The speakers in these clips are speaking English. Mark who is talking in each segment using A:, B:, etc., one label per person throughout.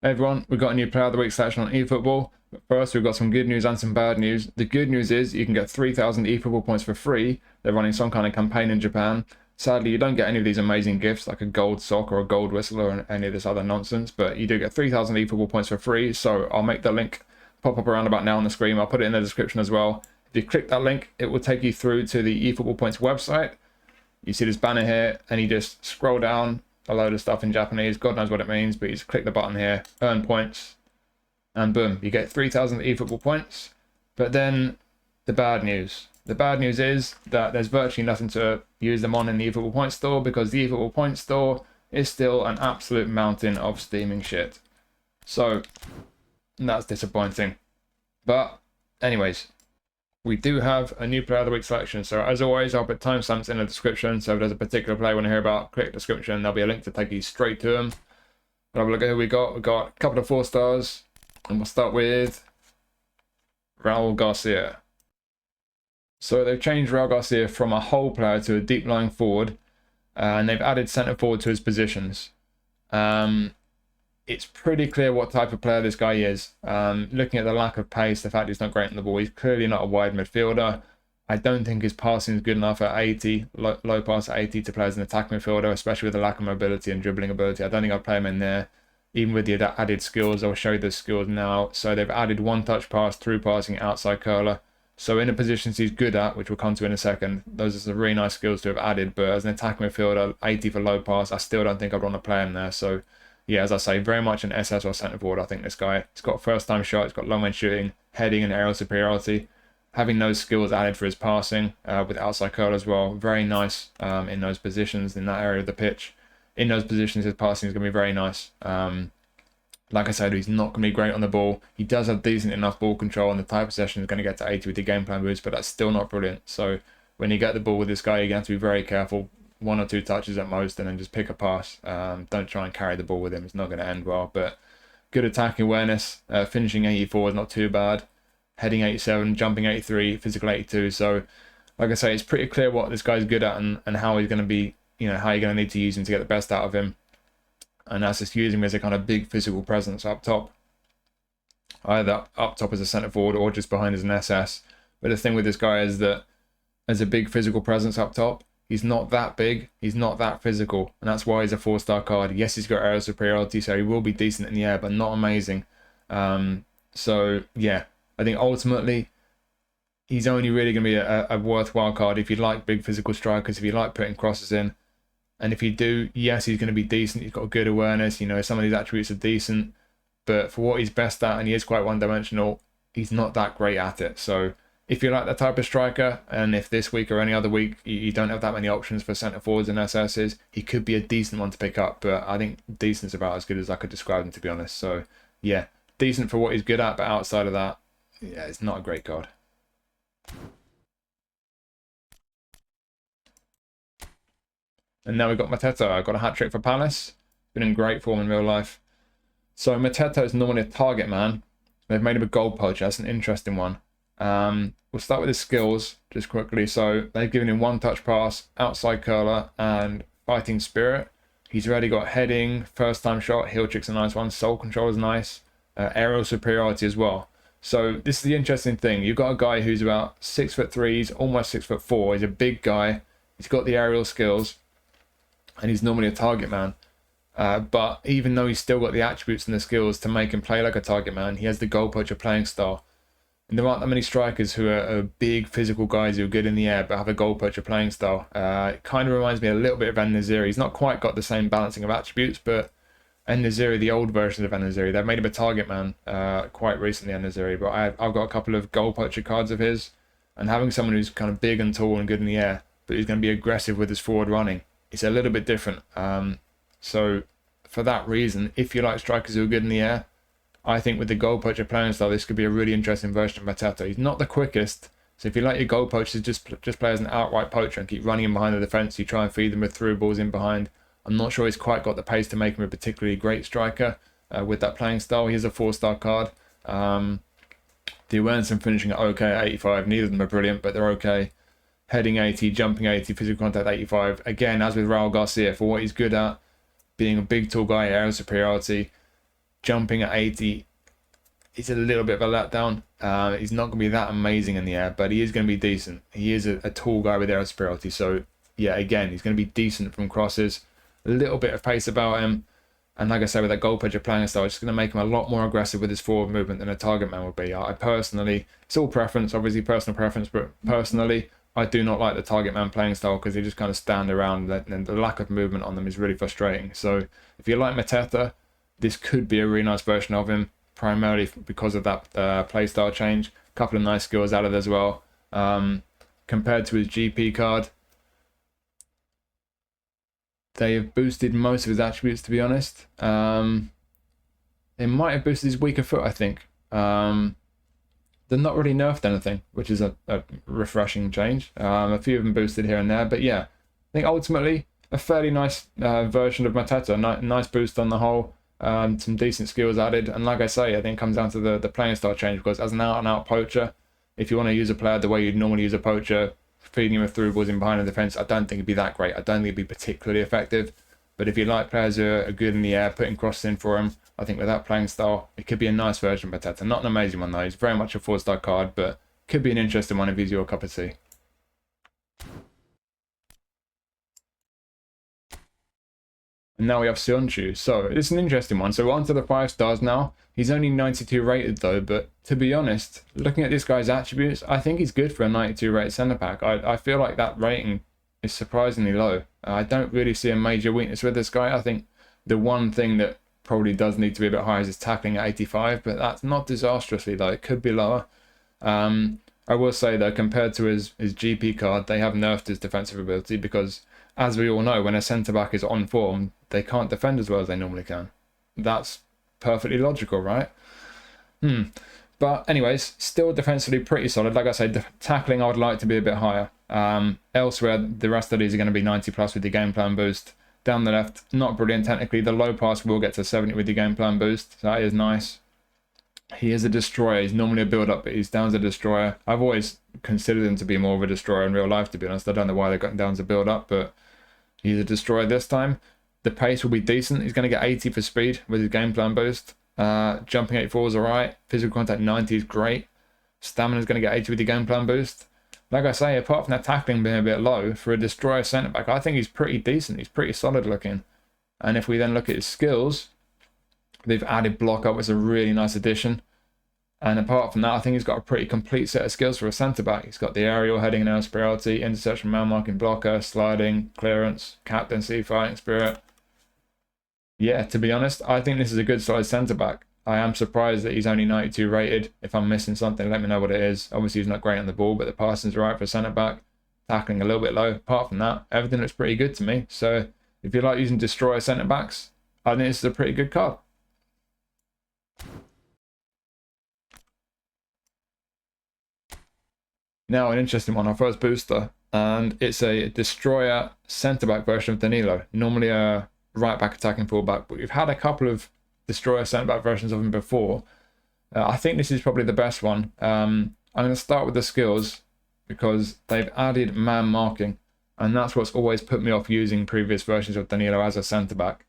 A: Hey everyone, we've got a new Player of the Week selection on eFootball. But first, we've got some good news and some bad news. The good news is you can get 3,000 eFootball points for free. They're running some kind of campaign in Japan. Sadly, you don't get any of these amazing gifts like a gold sock or a gold whistle or any of this other nonsense, but you do get 3,000 eFootball points for free. So I'll make the link pop up around about now on the screen. I'll put it in the description as well. If you click that link, it will take you through to the eFootball points website. You see this banner here, and you just scroll down. A load of stuff in Japanese, God knows what it means, but you just click the button here, earn points, and boom, you get 3,000 eFootball points. But then the bad news. The bad news is that there's virtually nothing to use them on in the eFootball points store because the eFootball points store is still an absolute mountain of steaming shit. So that's disappointing. But anyways, we do have a new Player of the Week selection. So as always, I'll put timestamps in the description. So if there's a particular player you want to hear about, click description. There'll be a link to take you straight to them. But have a look at who we got. We've got a couple of 4 stars. And we'll start with Raúl García. So they've changed Raúl García from a whole player to a deep lying forward. And they've added centre forward to his positions. It's pretty clear what type of player this guy is. Looking at the lack of pace, the fact he's not great on the ball, he's clearly not a wide midfielder. I don't think his passing is good enough at 80, low pass at 80 to play as an attack midfielder, especially with the lack of mobility and dribbling ability. I don't think I'd play him in there, even with the added skills. I'll show you the skills now. So they've added one-touch pass, through passing, outside curler. So in the positions he's good at, which we'll come to in a second, those are some really nice skills to have added. But as an attack midfielder, 80 for low pass, I still don't think I'd want to play him there. So yeah, as I say, very much an SS or centre forward. I think this guy, he's got a first-time shot, he's got long-range shooting, heading and aerial superiority. Having those skills added for his passing with outside curl as well, very nice in those positions, in that area of the pitch. In those positions, his passing is going to be very nice. Like I said, he's not going to be great on the ball. He does have decent enough ball control, and the type possession is going to get to 80 with the game plan boost, but that's still not brilliant. So when you get the ball with this guy, you're going to have to be very careful. 1 or 2 touches at most, and then just pick a pass. Don't try and carry the ball with him. It's not going to end well. But good attacking awareness. Finishing 84 is not too bad. Heading 87, jumping 83, physical 82. So, like I say, it's pretty clear what this guy's good at and how he's going to be, how you're going to need to use him to get the best out of him. And that's just using him as a kind of big physical presence up top. Either up top as a centre forward or just behind as an SS. But the thing with this guy is that as a big physical presence up top, he's not that big, he's not that physical, and that's why he's a 4-star card. Yes, he's got aerial superiority, so he will be decent in the air, but not amazing. So, yeah, I think ultimately, he's only really going to be a worthwhile card if you like big physical strikers, if you like putting crosses in. And if you do, yes, he's going to be decent. He's got good awareness, some of these attributes are decent, but for what he's best at, and he is quite one-dimensional, he's not that great at it. So if you like that type of striker, and if this week or any other week you don't have that many options for centre forwards and SSs, he could be a decent one to pick up. But I think decent's about as good as I could describe him, to be honest. So yeah, decent for what he's good at, but outside of that, yeah, it's not a great card. And now we've got Mateta. I got a hat trick for Palace. Been in great form in real life. So Mateta is normally a target man. They've made him a goal poacher. That's an interesting one. We'll start with his skills just quickly. So they've given him one-touch pass, outside curler, and fighting spirit. He's already got heading, first-time shot, heel trick's a nice one, soul control is nice, aerial superiority as well. So this is the interesting thing. You've got a guy who's about 6'3", he's almost 6'4". He's a big guy. He's got the aerial skills, and he's normally a target man. But even though he's still got the attributes and the skills to make him play like a target man, he has the goal poacher playing style. And there aren't that many strikers who are big physical guys who are good in the air but have a goal poacher playing style. It kind of reminds me a little bit of En-Nesyri. He's not quite got the same balancing of attributes, but En-Nesyri, the old version of En-Nesyri, they've made him a target man quite recently, En-Nesyri. But I've got a couple of goal poacher cards of his, and having someone who's kind of big and tall and good in the air, but who's going to be aggressive with his forward running, it's a little bit different. So for that reason, if you like strikers who are good in the air, I think with the goal poacher playing style, this could be a really interesting version of Mateta. He's not the quickest, so if you like your goal poachers, just play as an outright poacher and keep running him behind the defence. You try and feed them with through balls in behind. I'm not sure he's quite got the pace to make him a particularly great striker with that playing style. He's a 4-star card. The awareness and finishing are okay at 85. Neither of them are brilliant, but they're okay. Heading 80, jumping 80, physical contact 85. Again, as with Raúl García, for what he's good at, being a big, tall guy, aerial superiority, jumping at 80 is a little bit of a letdown. He's not going to be that amazing in the air, but he is going to be decent. He is a tall guy with aerial superiority. So, yeah, again, he's going to be decent from crosses. A little bit of pace about him. And like I say, with that goal pitcher playing style, it's going to make him a lot more aggressive with his forward movement than a target man would be. I personally, it's all preference, obviously personal preference, but personally, I do not like the target man playing style because they just kind of stand around and the lack of movement on them is really frustrating. So if you like Mateta, this could be a really nice version of him, primarily because of that play style change. A couple of nice skills added as well. Compared to his GP card, they have boosted most of his attributes, to be honest. They might have boosted his weaker foot, I think. They're not really nerfed anything, which is a refreshing change. A few of them boosted here and there, but yeah, I think ultimately a fairly nice version of Mateta. Nice boost on the whole. Some decent skills added, and like I say, I think it comes down to the playing style change, because as an out-and-out poacher, if you want to use a player the way you'd normally use a poacher, feeding him with through balls in behind the defence, I don't think it'd be that great. I don't think it'd be particularly effective. But if you like players who are good in the air, putting crosses in for him, I think with that playing style, it could be a nice version of Mateta. Not an amazing one though. He's very much a 4-star card, but could be an interesting one if he's your cup of tea. And now we have Söyüncü. So it's an interesting one. So we're on to the 5 stars now. He's only 92 rated though, but to be honest, looking at this guy's attributes, I think he's good for a 92 rated centre back. I feel like that rating is surprisingly low. I don't really see a major weakness with this guy. I think the one thing that probably does need to be a bit higher is his tackling at 85, but that's not disastrously low. It could be lower. I will say though, compared to his GP card, they have nerfed his defensive ability because, as we all know, when a centre-back is on form, they can't defend as well as they normally can. That's perfectly logical, right? But anyways, still defensively pretty solid. Like I said, tackling I would like to be a bit higher. Elsewhere, the rest of these are going to be 90 plus with the game plan boost. Down the left, not brilliant technically. The low pass will get to 70 with the game plan boost. So that is nice. He is a destroyer. He's normally a build-up, but he's down as a destroyer. I've always considered him to be more of a destroyer in real life, to be honest. I don't know why they got him down as a build-up, but he's a destroyer this time. The pace will be decent. He's going to get 80 for speed with his game plan boost. Jumping 84 is alright. Physical contact 90 is great. Stamina is going to get 80 with the game plan boost. Like I say, apart from that tackling being a bit low, for a destroyer centre-back, I think he's pretty decent. He's pretty solid looking. And if we then look at his skills, they've added block up, which is a really nice addition. And apart from that, I think he's got a pretty complete set of skills for a centre-back. He's got the aerial, heading and air superiority, interception, man-marking, blocker, sliding, clearance, captaincy, fighting spirit. Yeah, to be honest, I think this is a good size centre-back. I am surprised that he's only 92 rated. If I'm missing something, let me know what it is. Obviously, he's not great on the ball, but the passing's right for a centre-back. Tackling a little bit low. Apart from that, everything looks pretty good to me. So if you like using destroyer centre-backs, I think this is a pretty good card. Now, an interesting one, our first booster, and it's a destroyer centre-back version of Danilo. Normally a right-back attacking full-back, but we've had a couple of destroyer centre-back versions of him before. I think this is probably the best one. I'm going to start with the skills because they've added man marking, and that's what's always put me off using previous versions of Danilo as a centre-back.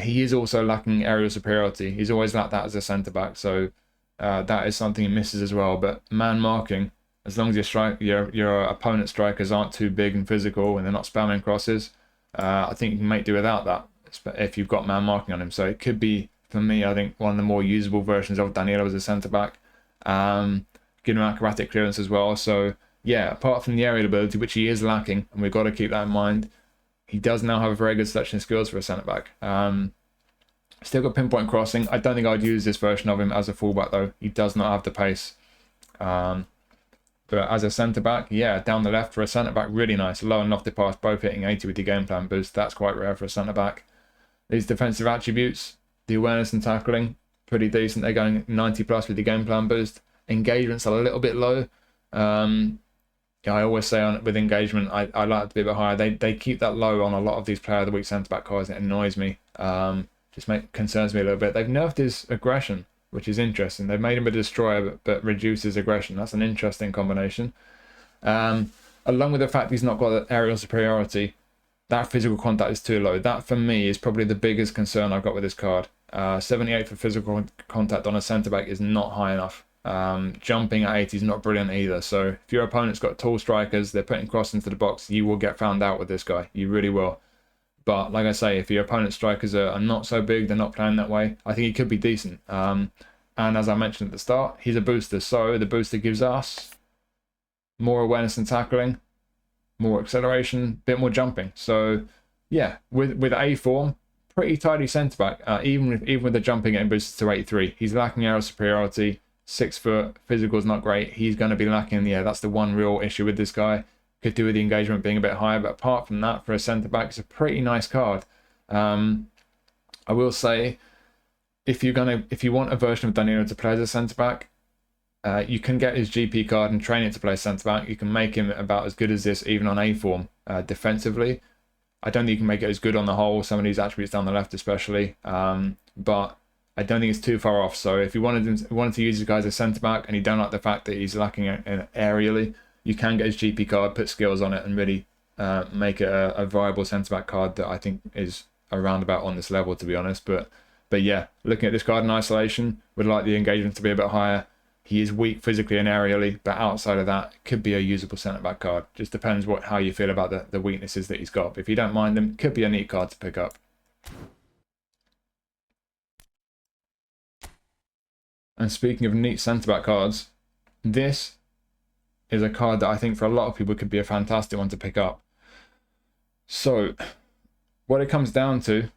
A: He is also lacking aerial superiority. He's always lacked that as a centre-back, so that is something he misses as well. But man marking, as long as your opponent strikers aren't too big and physical and they're not spamming crosses, I think you can make do without that if you've got man marking on him. So it could be, for me, I think one of the more usable versions of Danilo as a centre-back. Give him acrobatic clearance as well. So yeah, apart from the aerial ability, which he is lacking, and we've got to keep that in mind, he does now have a very good selection skills for a centre-back. Still got pinpoint crossing. I don't think I'd use this version of him as a fullback though. He does not have the pace. But as a centre-back, yeah, down the left for a centre-back, really nice. Low and lofted pass, both hitting 80 with the game plan boost. That's quite rare for a centre-back. These defensive attributes, the awareness and tackling, pretty decent. They're going 90 plus with the game plan boost. Engagement's a little bit low. Yeah, I always say with engagement, I like it to be a bit higher. They keep that low on a lot of these player of the week centre-back cards, and it annoys me. Concerns me a little bit. They've nerfed his aggression, which is interesting. They've made him a destroyer, but reduced his aggression. That's an interesting combination. Along with the fact he's not got aerial superiority, that physical contact is too low. That, for me, is probably the biggest concern I've got with this card. 78 for physical contact on a centre-back is not high enough. Jumping at 80 is not brilliant either. So if your opponent's got tall strikers, they're putting cross into the box, you will get found out with this guy. You really will. But like I say, if your opponent's strikers are not so big, they're not playing that way, I think he could be decent. And as I mentioned at the start, he's a booster. So the booster gives us more awareness and tackling, more acceleration, bit more jumping. So yeah, with A form, pretty tidy centre-back, even with the jumping getting boosted to 83. He's lacking aerial superiority, 6 foot, physical's not great. He's going to be lacking, yeah, that's the one real issue with this guy. Could do with the engagement being a bit higher, but apart from that, for a centre-back, it's a pretty nice card. I will say, if you want a version of Danilo to play as a centre-back, you can get his GP card and train it to play centre-back. You can make him about as good as this, even on A form, defensively. I don't think you can make it as good on the whole, some of these attributes down the left especially, but I don't think it's too far off. So if you wanted to use this guy as a centre-back and you don't like the fact that he's lacking aerially, you can get his GP card, put skills on it, and really make it a viable centre-back card that I think is around about on this level, to be honest. But yeah, looking at this card in isolation, would like the engagement to be a bit higher. He is weak physically and aerially, but outside of that, could be a usable centre-back card. Just depends how you feel about the weaknesses that he's got. But if you don't mind them, could be a neat card to pick up. And speaking of neat centre-back cards, this is a card that I think for a lot of people could be a fantastic one to pick up. So, what it comes down to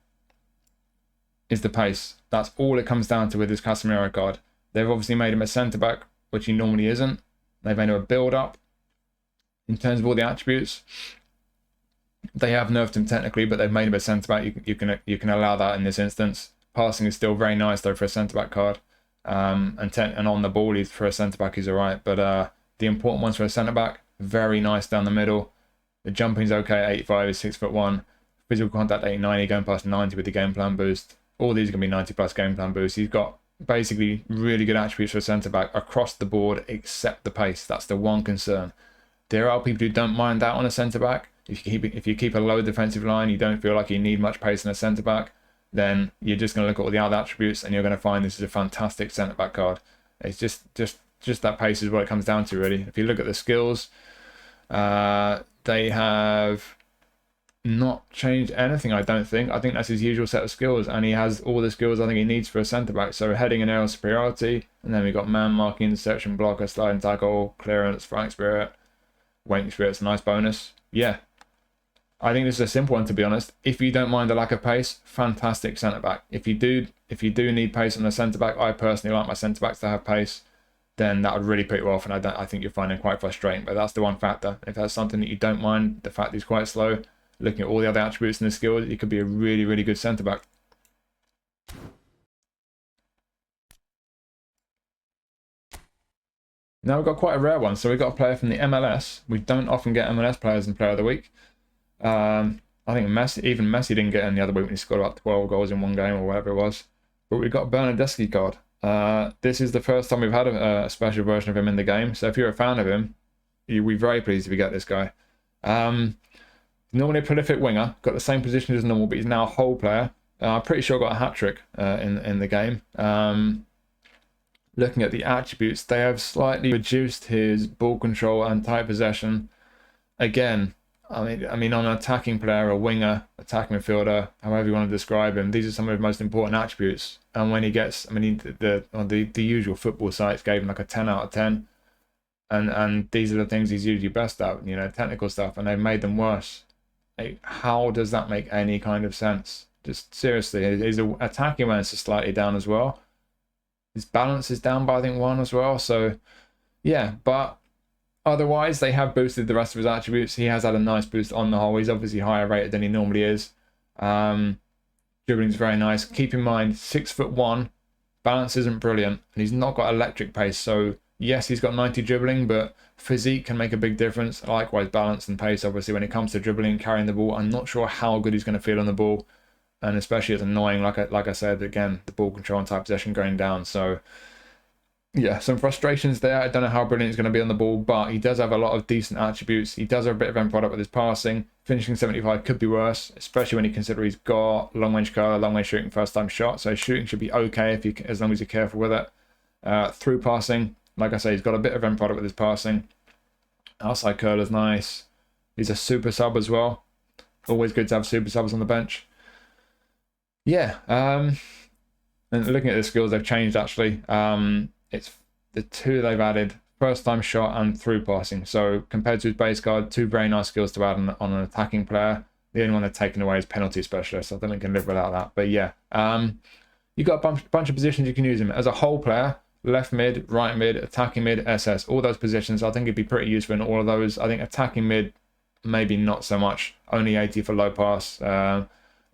A: is the pace. That's all it comes down to with this Casemiro card. They've obviously made him a centre-back, which he normally isn't. They've made him a build-up. In terms of all the attributes, they have nerfed him technically, but they've made him a centre-back. You can allow that in this instance. Passing is still very nice, though, for a centre-back card. And on the ball, for a centre-back, he's all right. But the important ones for a centre-back, very nice down the middle. The jumping's okay at 85, he's 6'1". Physical contact 89, he's going past 90 with the game plan boost. All these are going to be 90 plus game plan boost. He's got basically really good attributes for a centre-back across the board, except the pace. That's the one concern. There are people who don't mind that on a centre-back. If you keep a low defensive line, you don't feel like you need much pace in a centre-back, then you're just going to look at all the other attributes and you're going to find this is a fantastic centre-back card. It's just that pace is what it comes down to, really. If you look at the skills, they have not changed anything, I don't think. I think that's his usual set of skills, and he has all the skills I think he needs for a centre-back. So heading and aerial superiority, and then we've got man marking, interception, blocker, sliding tackle, clearance, fighting spirit, waiting spirit's a nice bonus. Yeah, I think this is a simple one, to be honest. If you don't mind the lack of pace, fantastic centre-back. If you do need pace on a centre-back, I personally like my centre-backs to have pace, then that would really put you off, and I think you'll find him quite frustrating. But that's the one factor. If that's something that you don't mind, the fact that he's quite slow, looking at all the other attributes and the skills, he could be a really, really good centre-back. Now we've got quite a rare one. So we've got a player from the MLS. We don't often get MLS players in Player of the Week. I think even Messi didn't get in the other week when he scored about 12 goals in one game or whatever it was. But we've got a Bernardeschi card. This is the first time we've had a special version of him in the game. So if you're a fan of him, you'll be very pleased if you get this guy. Normally a prolific winger, got the same position as normal, but he's now a whole player. I'm pretty sure got a hat-trick in the game. Looking at the attributes, they have slightly reduced his ball control and tight possession. Again, I mean, on an attacking player, a winger, attacking midfielder, however you want to describe him, these are some of his most important attributes. And when he gets, the usual football sites gave him like a 10 out of 10. And these are the things he's usually best at, technical stuff, and they've made them worse. How does that make any kind of sense? Just seriously, his attacking awareness is slightly down as well. His balance is down by, I think, 1 as well. So, yeah, but otherwise, they have boosted the rest of his attributes. He has had a nice boost on the whole. He's obviously higher rated than he normally is. Dribbling's very nice. Keep in mind, 6'1", balance isn't brilliant, and he's not got electric pace. So, yes, he's got 90 dribbling, but physique can make a big difference. Likewise, balance and pace, obviously, when it comes to dribbling and carrying the ball. I'm not sure how good he's going to feel on the ball. And especially it's annoying, like I said, again, the ball control and tight possession going down. So Yeah, some frustrations there. I don't know how brilliant he's going to be on the ball, but he does have a lot of decent attributes. He does have a bit of end product with his passing. Finishing 75 could be worse, especially when you consider he's got long range curler, long range shooting, first time shot. So shooting should be okay if you, as long as you're careful with it. Through passing, like I say, he's got a bit of end product with his passing. Outside curler's nice. He's a super sub as well. Always good to have super subs on the bench. Yeah. And looking at the skills, they've changed actually. It's the two they've added, first time shot and through passing. So compared to his base card, two very nice skills to add on an attacking player. The only one they've taken away is penalty specialist. I don't think I can live without that. But yeah, you've got a bunch of positions you can use him. As a whole player, left mid, right mid, attacking mid, SS, all those positions, I think it'd be pretty useful in all of those. I think attacking mid, maybe not so much. Only 80 for low pass.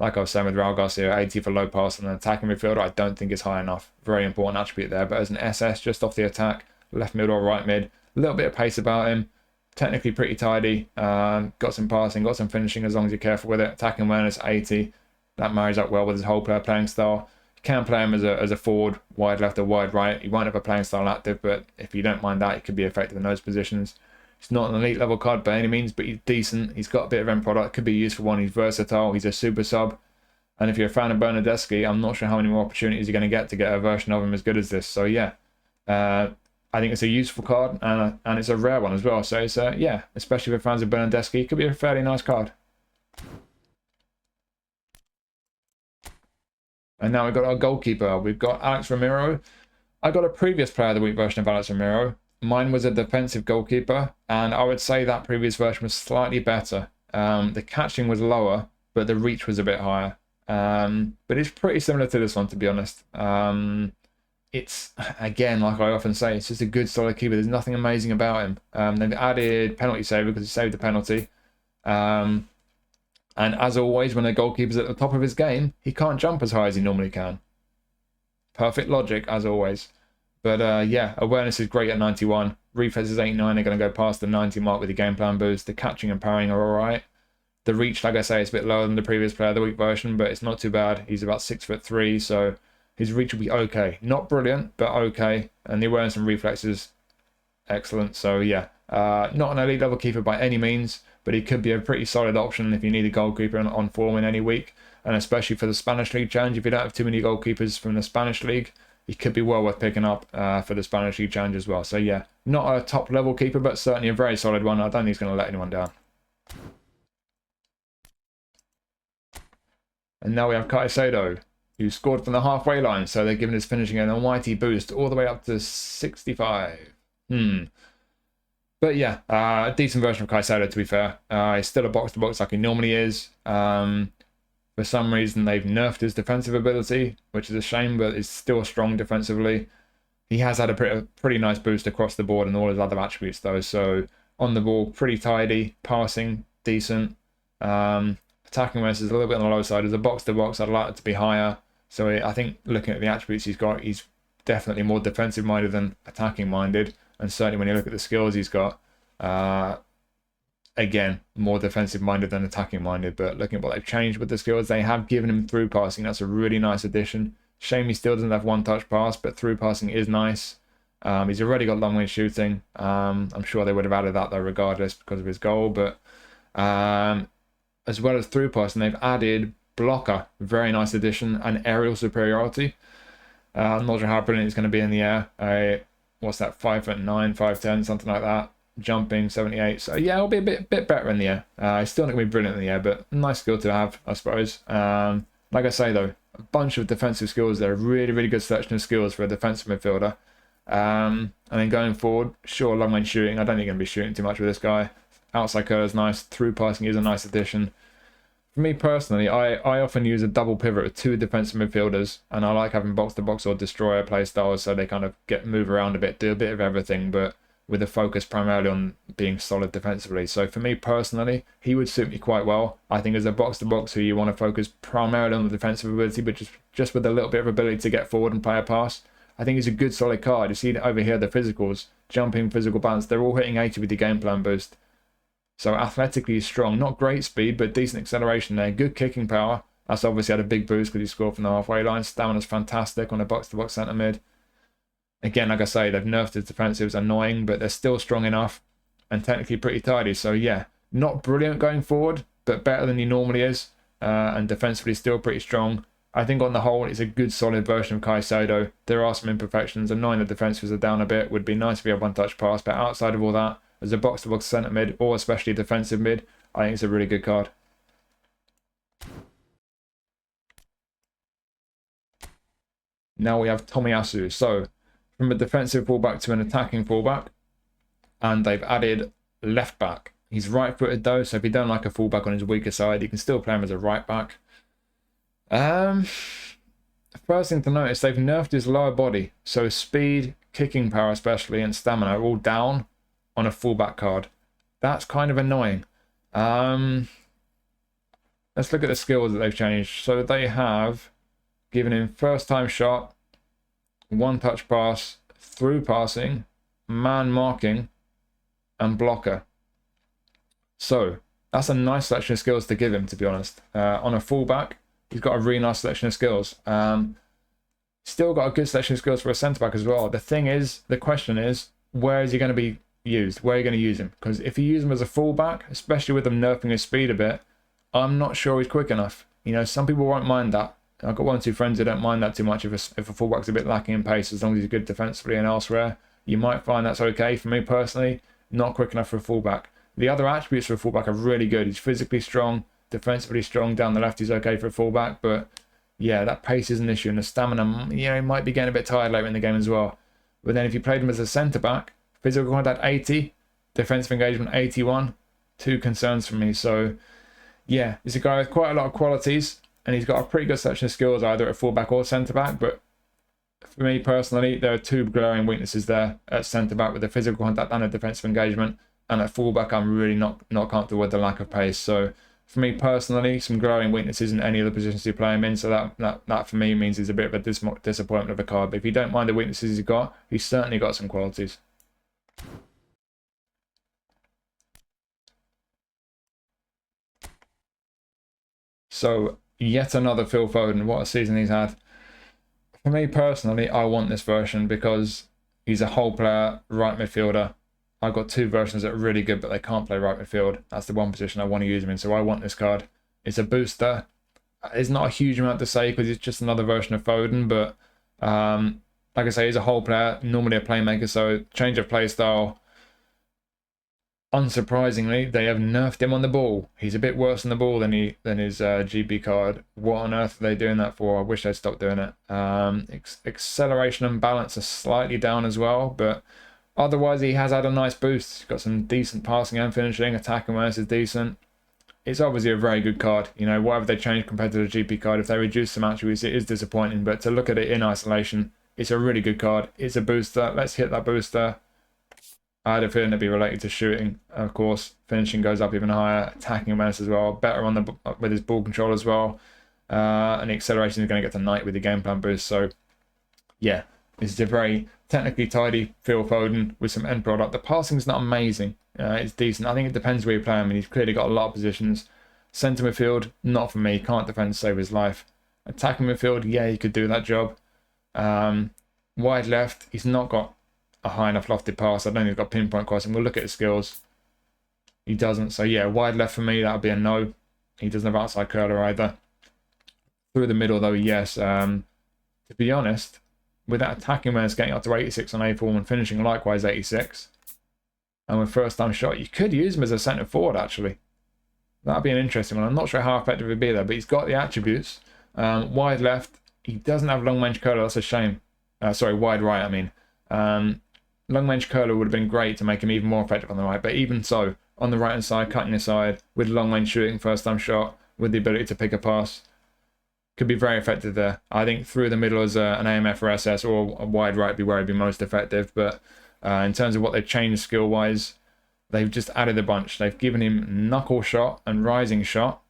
A: Like I was saying with Raúl García, 80 for low pass and an attacking midfielder, I don't think is high enough. Very important attribute there. But as an SS, just off the attack, left mid or right mid, a little bit of pace about him. Technically pretty tidy. Got some passing, got some finishing as long as you're careful with it. Attacking awareness, 80. That marries up well with his whole player playing style. You can play him as a forward, wide left or wide right. He won't have a playing style active, but if you don't mind that, he could be effective in those positions. He's not an elite level card by any means, but he's decent. He's got a bit of end product. Could be a useful one. He's versatile. He's a super sub. And if you're a fan of Bernardeschi, I'm not sure how many more opportunities you're going to get a version of him as good as this. So yeah, I think it's a useful card and it's a rare one as well. So it's yeah, especially for fans of Bernardeschi, it could be a fairly nice card. And now we've got our goalkeeper. We've got Álex Remiro. I got a previous player of the week version of Álex Remiro. Mine was a defensive goalkeeper, and I would say that previous version was slightly better. The catching was lower, but the reach was a bit higher. But it's pretty similar to this one, to be honest. It's, again, like I often say, it's just a good, solid keeper. There's nothing amazing about him. They've added penalty saver because he saved the penalty. And as always, when a goalkeeper's at the top of his game, he can't jump as high as he normally can. Perfect logic, as always. But yeah, awareness is great at 91. Reflex is 89. They're going to go past the 90 mark with the game plan boost. The catching and parrying are all right. The reach, like I say, is a bit lower than the previous player of the week version, but it's not too bad. He's about 6'3", so his reach will be okay. Not brilliant, but okay. And the awareness and reflexes, excellent. So yeah, not an elite level keeper by any means, but he could be a pretty solid option if you need a goalkeeper on form in any week. And especially for the Spanish League challenge, if you don't have too many goalkeepers from the Spanish League, he could be well worth picking up for the Spanish League challenge as well. So yeah, not a top level keeper, but certainly a very solid one. I don't think he's going to let anyone down. And now we have Caicedo, who scored from the halfway line. So they're giving his finishing an almighty boost all the way up to 65. But yeah, a decent version of Caicedo, to be fair. He's still a box-to-box like he normally is. For some reason, they've nerfed his defensive ability, which is a shame, but he's still strong defensively. He has had a pretty nice boost across the board and all his other attributes, though. So on the ball, pretty tidy. Passing, decent. Attacking awareness is a little bit on the low side. As a box-to-box, I'd like it to be higher. So I think looking at the attributes he's got, he's definitely more defensive-minded than attacking-minded. And certainly when you look at the skills he's got, again, more defensive-minded than attacking-minded. But looking at what they've changed with the skills, they have given him through passing. That's a really nice addition. Shame he still doesn't have one-touch pass, but through passing is nice. He's already got long-range shooting. I'm sure they would have added that, though, regardless, because of his goal. But as well as through passing, they've added blocker. Very nice addition. And aerial superiority. I'm not sure how brilliant it's going to be in the air. What's that, 5'9", 5'10", something like that. Jumping, 78. So yeah, it'll be a bit better in the air. It's still not going to be brilliant in the air, but nice skill to have, I suppose. Like I say, though, a bunch of defensive skills there. Really, really good selection of skills for a defensive midfielder. And then going forward, sure, long range shooting. I don't think you're going to be shooting too much with this guy. Outside curl is nice. Through passing is a nice addition. For me personally, I often use a double pivot with two defensive midfielders, and I like having box-to-box or destroyer play styles so they kind of move around a bit, do a bit of everything, but with a focus primarily on being solid defensively. So for me personally, he would suit me quite well. I think as a box-to-box who you want to focus primarily on the defensive ability, but just with a little bit of ability to get forward and play a pass, I think he's a good solid card. You see over here, the physicals, jumping, physical balance, they're all hitting 80 with the game plan boost. So athletically he's strong, not great speed, but decent acceleration there. Good kicking power. That's obviously had a big boost because he scored from the halfway line. Stamina's fantastic on a box-to-box centre mid. Again, like I say, they've nerfed his defensives, annoying, but they're still strong enough and technically pretty tidy. So yeah, not brilliant going forward, but better than he normally is. And defensively still pretty strong. I think on the whole, it's a good solid version of Caicedo. There are some imperfections. Annoying the defensives are down a bit. Would be nice if he had one-touch pass. But outside of all that, as a box-to-box centre mid, or especially defensive mid, I think it's a really good card. Now we have Tomiyasu. So, from a defensive fullback to an attacking fullback. And they've added left back. He's right-footed though, so if you don't like a fullback on his weaker side, you can still play him as a right back. First thing to notice, they've nerfed his lower body. So speed, kicking power especially, and stamina are all down on a fullback card. That's kind of annoying. Let's look at the skills that they've changed. So they have given him first time shot, one touch pass, through passing, man marking, and blocker. So that's a nice selection of skills to give him, to be honest. On a fullback, he's got a really nice selection of skills. Still got a good selection of skills for a centre back as well. The question is, where is he going to be used? Where are you going to use him? Because if you use him as a fullback, especially with them nerfing his speed a bit, I'm not sure he's quick enough. You know, some people won't mind that. I've got 1 or 2 friends who don't mind that too much if a fullback's a bit lacking in pace, as long as he's good defensively and elsewhere. You might find that's okay. For me personally, not quick enough for a fullback. The other attributes for a fullback are really good. He's physically strong, defensively strong. Down the left, he's okay for a fullback. But yeah, that pace is an issue. And the stamina, you know, he might be getting a bit tired later in the game as well. But then if you played him as a centre-back, physical contact 80, defensive engagement 81, 2 concerns for me. So yeah, he's a guy with quite a lot of qualities. And he's got a pretty good selection of skills, either at fullback or centre-back. But for me personally, there are 2 glaring weaknesses there at centre-back with the physical contact and the defensive engagement. And at fullback, I'm really not comfortable with the lack of pace. So for me personally, some glaring weaknesses in any of the positions you play him in. So that for me means he's a bit of a disappointment of a card. But if you don't mind the weaknesses he's got, he's certainly got some qualities. So yet another Phil Foden. What a season he's had. For me personally, I want this version because he's a whole player, right midfielder. I've got 2 versions that are really good, but they can't play right midfield. That's the one position I want to use him in, so I want this card. It's a booster. It's not a huge amount to say because it's just another version of Foden, but like I say, he's a whole player, normally a playmaker, so change of play style. Unsurprisingly, they have nerfed him on the ball. He's a bit worse on the ball than his GB card. What on earth are they doing that for? I wish they'd stop doing it. Acceleration and balance are slightly down as well, but otherwise he has had a nice boost. He's got some decent passing and finishing. Attack awareness is decent. It's obviously a very good card. You know, whatever they changed compared to the GP card, if they reduce some attributes, it is disappointing. But to look at it in isolation, it's a really good card. It's a booster. Let's hit that booster. I had a feeling it'd be related to shooting. Of course, finishing goes up even higher. Attacking awareness as well. Better on the with his ball control as well. And the acceleration is going to get to 90 with the game plan boost. So, yeah, this is a very technically tidy Phil Foden with some end product. The passing's not amazing. It's decent. I think it depends where you play him. And he's clearly got a lot of positions. Centre midfield, not for me. Can't defend to save his life. Attacking midfield, yeah, he could do that job. Wide left, he's not got a high enough lofted pass. I don't think he's got pinpoint crossing. We'll look at his skills. He doesn't. So yeah, wide left for me, that would be a no. He doesn't have outside curler either. Through the middle though, yes. To be honest, with that attacking awareness getting up to 86 on A form and finishing likewise 86, and with first time shot, you could use him as a centre forward actually. That'd be an interesting one. I'm not sure how effective he'd be there, but he's got the attributes. Wide left, he doesn't have long range curler. That's a shame. Sorry, wide right, I mean. Long range curler would have been great to make him even more effective on the right, but even so, on the right hand side, cutting aside, with long range shooting, first time shot, with the ability to pick a pass, could be very effective there. I think through the middle as an AMF or SS or a wide right would be where it'd be most effective, but in terms of what they've changed skill wise, they've just added a bunch. They've given him knuckle shot and rising shot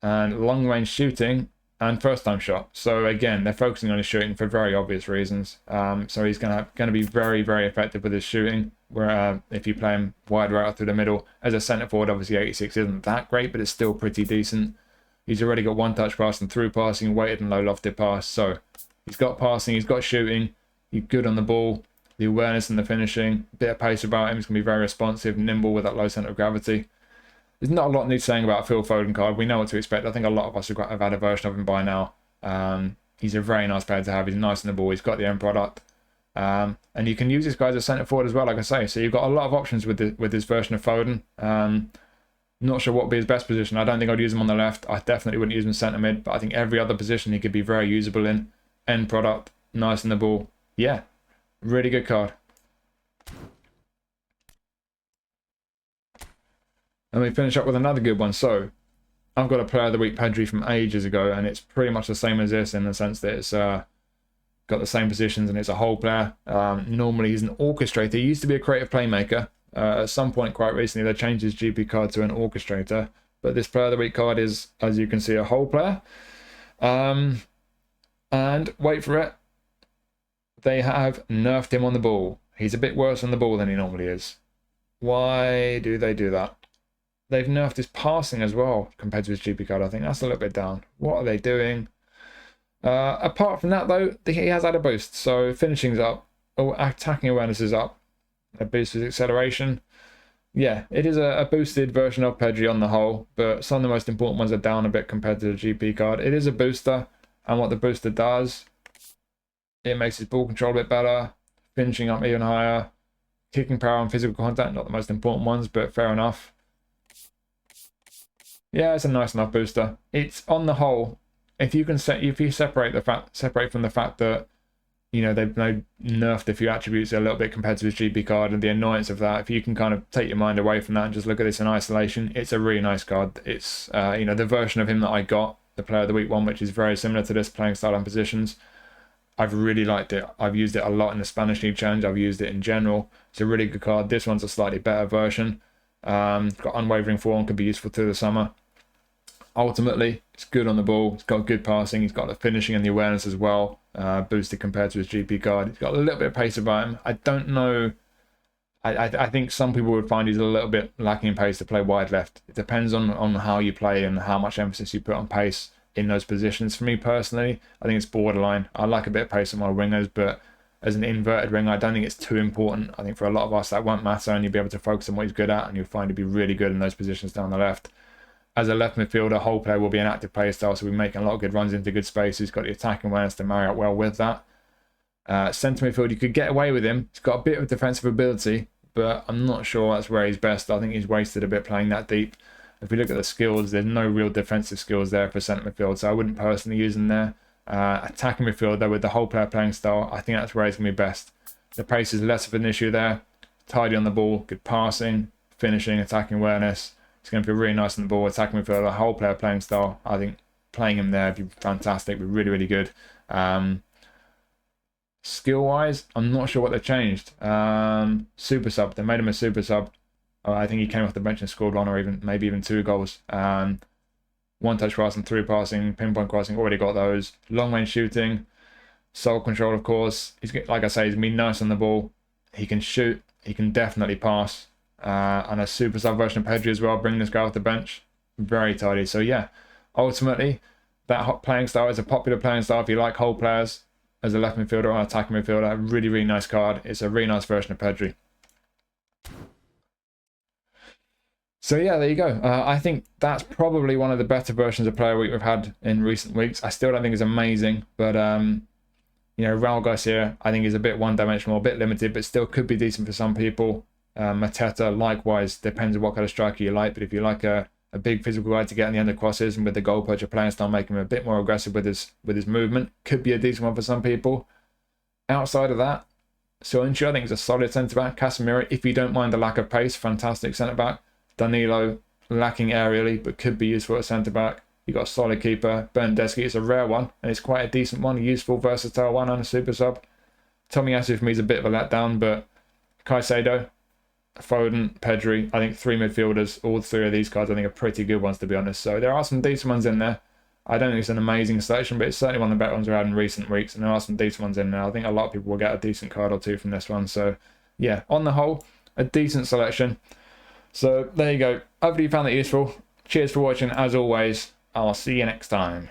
A: and long range shooting and first time shot. So again, they're focusing on his shooting for very obvious reasons. So he's going to be very, very effective with his shooting. Where if you play him wide right through the middle as a centre forward, obviously 86 isn't that great, but it's still pretty decent. He's already got one touch pass and through passing, weighted and low lofted pass. So he's got passing, he's got shooting. He's good on the ball. The awareness and the finishing, bit of pace about him. He's going to be very responsive, nimble with that low centre of gravity. There's not a lot new saying about a Phil Foden card. We know what to expect. I think a lot of us have had a version of him by now. He's a very nice player to have. He's nice on the ball. He's got the end product. And you can use this guy as a centre forward as well, like I say. So you've got a lot of options with this version of Foden. Not sure what would be his best position. I don't think I'd use him on the left. I definitely wouldn't use him centre mid. But I think every other position he could be very usable in. End product, nice on the ball. Yeah, really good card. And we finish up with another good one. So I've got a player of the week, Pedri, from ages ago, and it's pretty much the same as this in the sense that it's got the same positions and it's a whole player. Normally he's an orchestrator. He used to be a creative playmaker. At some point quite recently they changed his GP card to an orchestrator, but this player of the week card is, as you can see, a whole player. And wait for it, they have nerfed him on the ball. He's a bit worse on the ball than he normally is. Why do they do that? They've nerfed his passing as well compared to his GP card. I think that's a little bit down. What are they doing? Apart from that, though, he has had a boost. So finishing's up. Attacking awareness is up. A boost his acceleration. Yeah, it is a boosted version of Pedri on the whole, but some of the most important ones are down a bit compared to the GP card. It is a booster, and what the booster does, it makes his ball control a bit better, finishing up even higher, kicking power and physical contact, not the most important ones, but fair enough. Yeah, it's a nice enough booster. It's on the whole, if you separate from the fact that, you know, they've nerfed a few attributes a little bit compared to his GP card and the annoyance of that, if you can kind of take your mind away from that and just look at this in isolation, it's a really nice card. It's you know, the version of him that I got, the player of the week one, which is very similar to this, playing style and positions. I've really liked it. I've used it a lot in the Spanish League Challenge. I've used it in general. It's a really good card. This one's a slightly better version. Got unwavering form, could be useful through the summer. Ultimately, it's good on the ball. It's got good passing. He's got the finishing and the awareness as well, boosted compared to his GP card. He's got a little bit of pace about him. I don't know. I think some people would find he's a little bit lacking in pace to play wide left. It depends on how you play and how much emphasis you put on pace in those positions. For me personally, I think it's borderline. I like a bit of pace on my wingers, but as an inverted winger, I don't think it's too important. I think for a lot of us that won't matter, and you'll be able to focus on what he's good at, and you'll find he'll be really good in those positions down the left. As a left midfielder, whole player will be an active play style, so we're making a lot of good runs into good space. He's got the attacking awareness to marry up well with that. Centre midfield, you could get away with him. He's got a bit of defensive ability, but I'm not sure that's where he's best. I think he's wasted a bit playing that deep. If we look at the skills, there's no real defensive skills there for centre midfield, so I wouldn't personally use him there. Attacking midfield, though, with the whole player playing style, I think that's where he's going to be best. The pace is less of an issue there. Tidy on the ball, good passing, finishing, attacking awareness. It's going to be really nice on the ball, attacking midfield, the whole player playing style. I think playing him there would be fantastic, be really, really good. Skill-wise, I'm not sure what they changed. Super sub, they made him a super sub. I think he came off the bench and scored one or maybe even 2 goals. One touch passing, 3 passing, pinpoint crossing, already got those. Long range shooting, soul control, of course. He's, like I say, he's been nice on the ball. He can shoot, he can definitely pass. And a super sub version of Pedri as well, bringing this guy off the bench. Very tidy. So yeah, ultimately, that hot playing style is a popular playing style if you like whole players as a left midfielder or an attacking midfielder. A really, really nice card. It's a really nice version of Pedri. So yeah, there you go. I think that's probably one of the better versions of Player Week we've had in recent weeks. I still don't think it's amazing, but you know, Raúl García, I think is a bit one-dimensional, a bit limited, but still could be decent for some people. Mateta, likewise, depends on what kind of striker you like, but if you like a big physical guy to get on the end of crosses and with the goal poacher playing style, making him a bit more aggressive with his movement, could be a decent one for some people. Outside of that, Söyüncü, I think, is a solid centre-back. Casemiro, if you don't mind the lack of pace, fantastic centre-back. Danilo, lacking aerially, but could be useful at centre-back. You've got a solid keeper. Bernardeschi, it's a rare one, and it's quite a decent one, a useful, versatile one on a super sub. Tomiyasu for me is a bit of a letdown, but Caicedo, Foden, Pedri, I think 3 midfielders, all 3 of these cards I think are pretty good ones, to be honest. So there are some decent ones in there. I don't think it's an amazing selection, but it's certainly one of the better ones we've had in recent weeks, and there are some decent ones in there. I think a lot of people will get a decent card or 2 from this one. So yeah, on the whole, a decent selection. So there you go. Hopefully you found that useful. Cheers for watching. As always, I'll see you next time.